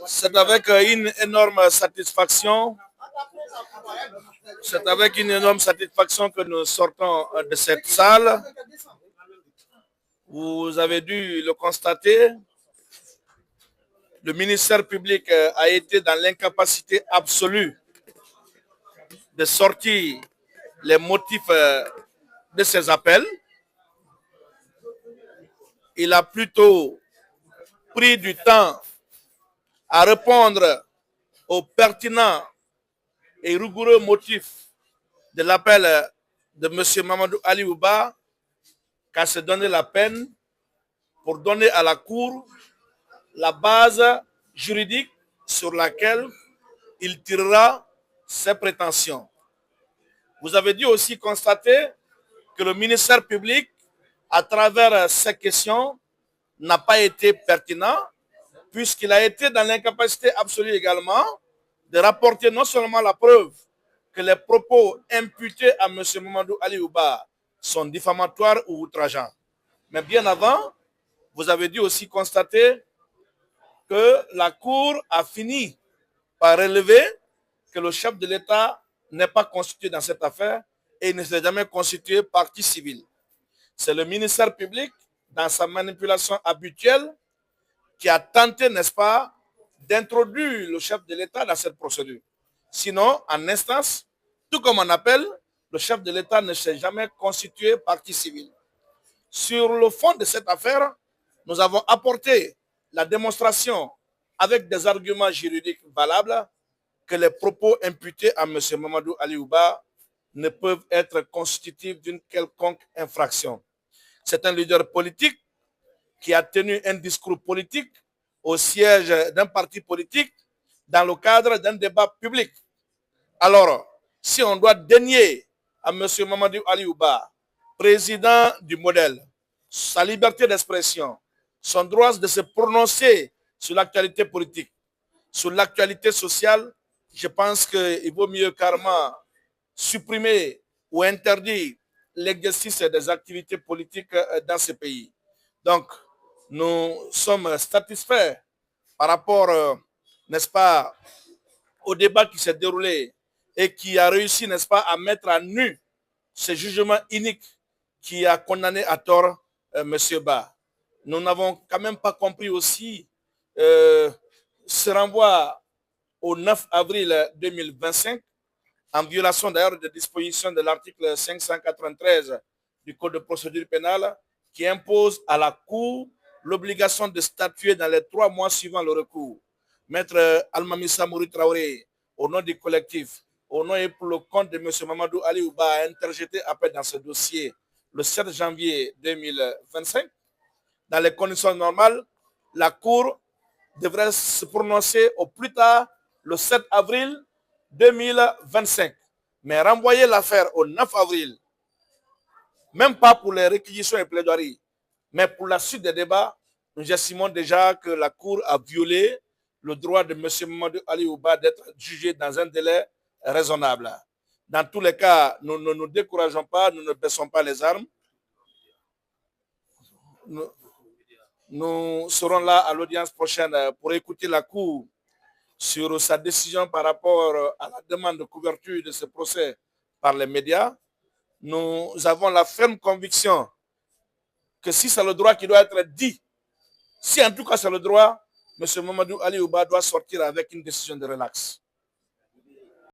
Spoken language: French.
C'est avec une énorme satisfaction. C'est avec une énorme satisfaction que nous sortons de cette salle. Vous avez dû le constater. Le ministère public a été dans l'incapacité absolue de sortir les motifs de ses appels. Il a plutôt pris du temps à répondre aux pertinents et rigoureux motifs de l'appel de M. Mamadou Ali Ouba qu'à se donner la peine pour donner à la Cour la base juridique sur laquelle il tirera ses prétentions. Vous avez dû aussi constater que le ministère public, à travers ces questions, n'a pas été pertinent, puisqu'il a été dans l'incapacité absolue également de rapporter non seulement la preuve que les propos imputés à M. Mamadou Ali Ouba sont diffamatoires ou outrageants, mais bien avant, vous avez dû aussi constater que la Cour a fini par relever que le chef de l'État n'est pas constitué dans cette affaire et il ne s'est jamais constitué partie civile. C'est le ministère public, dans sa manipulation habituelle, qui a tenté, n'est-ce pas, d'introduire le chef de l'État dans cette procédure. Sinon, en instance, tout comme on appelle, le chef de l'État ne s'est jamais constitué partie civile. Sur le fond de cette affaire, nous avons apporté la démonstration avec des arguments juridiques valables que les propos imputés à M. Mamadou Ali Ouba ne peuvent être constitutifs d'une quelconque infraction. C'est un leader politique qui a tenu un discours politique au siège d'un parti politique dans le cadre d'un débat public. Alors, si on doit dénier à M. Mamadou Ali Ouba, président du modèle, sa liberté d'expression, son droit de se prononcer sur l'actualité politique, sur l'actualité sociale, je pense qu'il vaut mieux carrément supprimer ou interdire l'exercice des activités politiques dans ce pays. Donc, nous sommes satisfaits par rapport, n'est-ce pas, au débat qui s'est déroulé et qui a réussi, n'est-ce pas, à mettre à nu ce jugement unique qui a condamné à tort M. Ba. Nous n'avons quand même pas compris aussi ce renvoi au 9 avril 2025, en violation d'ailleurs des dispositions de l'article 593 du Code de procédure pénale, qui impose à la Cour l'obligation de statuer dans les 3 mois suivant le recours. Maître Almamissa Mouri Traoré, au nom du collectif, au nom et pour le compte de M. Mamadou Ali Ouba, a interjeté appel dans ce dossier le 7 janvier 2025. Dans les conditions normales, la Cour devrait se prononcer au plus tard le 7 avril 2025. Mais renvoyer l'affaire au 9 avril, même pas pour les réquisitions et plaidoiries, mais pour la suite des débats, nous estimons déjà que la Cour a violé le droit de M. Mamadou Ali Ouba d'être jugé dans un délai raisonnable. Dans tous les cas, nous ne nous décourageons pas, nous ne baissons pas les armes. Nous serons là à l'audience prochaine pour écouter la Cour sur sa décision par rapport à la demande de couverture de ce procès par les médias. Nous avons la ferme conviction que si c'est le droit qui doit être dit, si en tout cas c'est le droit, M. Mamadou Ali Ouba doit sortir avec une décision de relax.